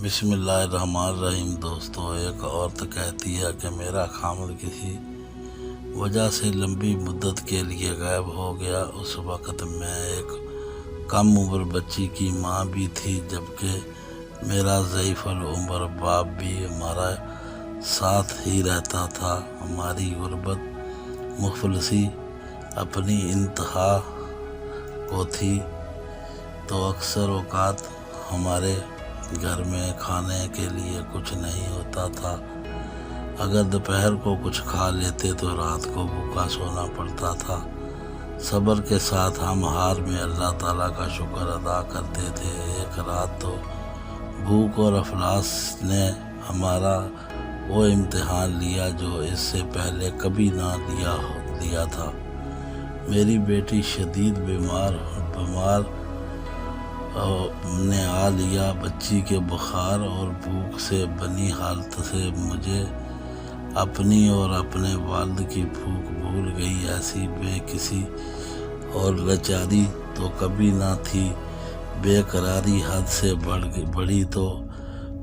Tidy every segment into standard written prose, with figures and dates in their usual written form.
بسم اللہ الرحمن الرحیم۔ دوستو، ایک عورت کہتی ہے کہ میرا خامد کسی وجہ سے لمبی مدت کے لیے غائب ہو گیا۔ اس وقت میں ایک کم عمر بچی کی ماں بھی تھی، جبکہ میرا ضعیف العمر باپ بھی ہمارا ساتھ ہی رہتا تھا۔ ہماری غربت مفلسی اپنی انتہا کو تھی، تو اکثر اوقات ہمارے گھر میں کھانے کے لیے کچھ نہیں ہوتا تھا۔ اگر دوپہر کو کچھ کھا لیتے تو رات کو بھوکا سونا پڑتا تھا۔ صبر کے ساتھ ہم ہار میں اللہ تعالیٰ کا شکر ادا کرتے تھے۔ ایک رات تو بھوک اور افلاس نے ہمارا وہ امتحان لیا جو اس سے پہلے کبھی نہ لیا تھا۔ میری بیٹی شدید بیمار نے آ لیا۔ بچی کے بخار اور بھوک سے بنی حالت سے مجھے اپنی اور اپنے والد کی بھوک بھول گئی۔ ایسی بے کسی اور لاچاری تو کبھی نہ تھی۔ بے قراری حد سے بڑھی تو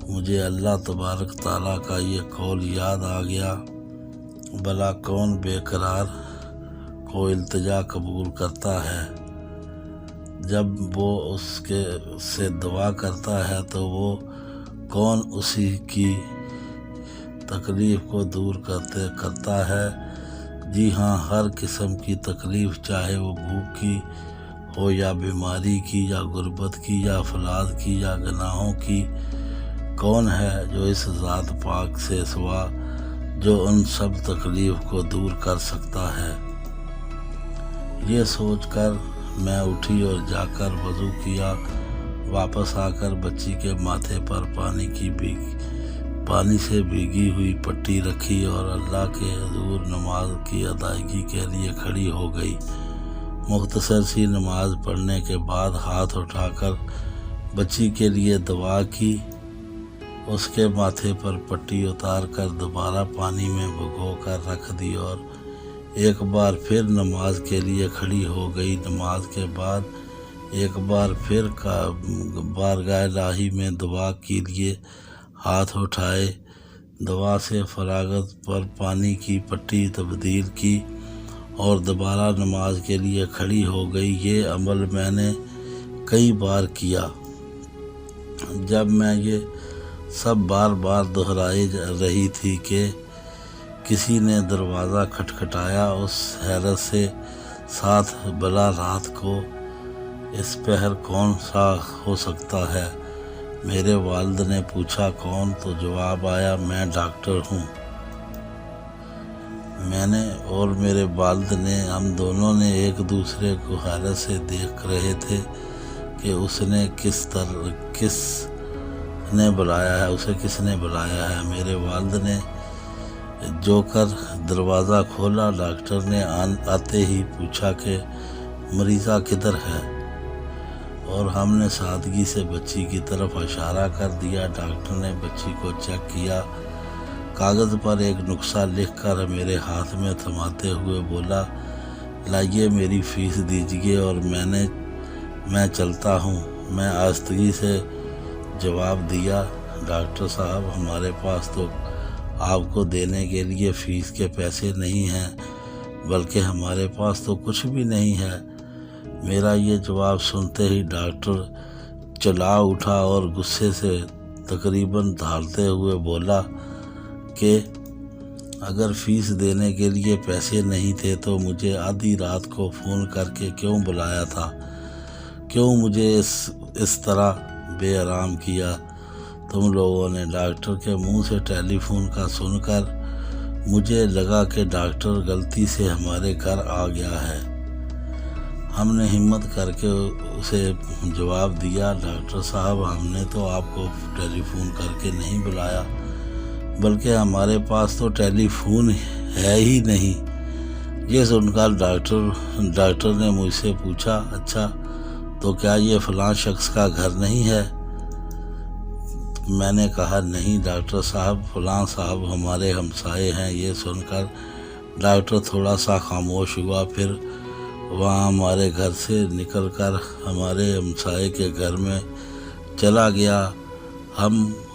مجھے اللہ تبارک تعالیٰ کا یہ قول یاد آ گیا، بھلا کون بے قرار کو التجا قبول کرتا ہے؟ جب وہ اس سے دعا کرتا ہے تو وہ کون اسی کی تکلیف کو دور کرتا ہے؟ جی ہاں، ہر قسم کی تکلیف، چاہے وہ بھوک کی ہو یا بیماری کی یا غربت کی یا افلاس کی یا گناہوں کی، کون ہے جو اس ذات پاک سے سوا جو ان سب تکلیف کو دور کر سکتا ہے؟ یہ سوچ کر میں اٹھی اور جا کر وضو کیا۔ واپس آ کر بچی کے ماتھے پر پانی سے بھیگی ہوئی پٹی رکھی اور اللہ کے حضور نماز کی ادائیگی کے لیے کھڑی ہو گئی۔ مختصر سی نماز پڑھنے کے بعد ہاتھ اٹھا کر بچی کے لیے دعا کی، اس کے ماتھے پر پٹی اتار کر دوبارہ پانی میں بھگو کر رکھ دی اور ایک بار پھر نماز کے لیے کھڑی ہو گئی۔ نماز کے بعد ایک بار پھر بارگاہ الہی میں دعا کے لیے ہاتھ اٹھائے، دعا سے فراغت پر پانی کی پٹی تبدیل کی اور دوبارہ نماز کے لیے کھڑی ہو گئی۔ یہ عمل میں نے کئی بار کیا۔ جب میں یہ سب بار بار دہرائی رہی تھی کہ کسی نے دروازہ کھٹکھٹایا، اس حیرت سے ساتھ بھلا رات کو اس پہر کون سا ہو سکتا ہے؟ میرے والد نے پوچھا کون؟ تو جواب آیا، میں ڈاکٹر ہوں۔ میں نے اور میرے والد نے، ہم دونوں نے ایک دوسرے کو حیرت سے دیکھ رہے تھے کہ اسے کس نے بلایا ہے۔ میرے والد نے جو کر دروازہ کھولا، ڈاکٹر نے آتے ہی پوچھا کہ مریضہ کدھر ہے، اور ہم نے سادگی سے بچی کی طرف اشارہ کر دیا۔ ڈاکٹر نے بچی کو چیک کیا، کاغذ پر ایک نسخہ لکھ کر میرے ہاتھ میں تھماتے ہوئے بولا، لائیے میری فیس دیجیے اور میں چلتا ہوں۔ میں آہستگی سے جواب دیا، ڈاکٹر صاحب، ہمارے پاس تو آپ کو دینے کے لیے فیس کے پیسے نہیں ہیں، بلکہ ہمارے پاس تو کچھ بھی نہیں ہے۔ میرا یہ جواب سنتے ہی ڈاکٹر چلا اٹھا اور غصے سے تقریباً دھاڑتے ہوئے بولا کہ اگر فیس دینے کے لیے پیسے نہیں تھے تو مجھے آدھی رات کو فون کر کے کیوں بلایا تھا؟ کیوں مجھے اس طرح بے آرام کیا تم لوگوں نے؟ ڈاکٹر کے منہ سے ٹیلی فون کا سن کر مجھے لگا کہ ڈاکٹر غلطی سے ہمارے گھر آ گیا ہے۔ ہم نے ہمت کر کے اسے جواب دیا، ڈاکٹر صاحب، ہم نے تو آپ کو ٹیلی فون کر کے نہیں بلایا، بلکہ ہمارے پاس تو ٹیلی فون ہے ہی نہیں۔ یہ سن کر ڈاکٹر نے مجھ سے پوچھا، اچھا تو کیا یہ فلاں شخص کا گھر نہیں ہے؟ میں نے کہا، نہیں ڈاکٹر صاحب، فلاں صاحب ہمارے ہمسائے ہیں۔ یہ سن کر ڈاکٹر تھوڑا سا خاموش ہوا، پھر وہاں ہمارے گھر سے نکل کر ہمارے ہمسائے کے گھر میں چلا گیا۔ ہم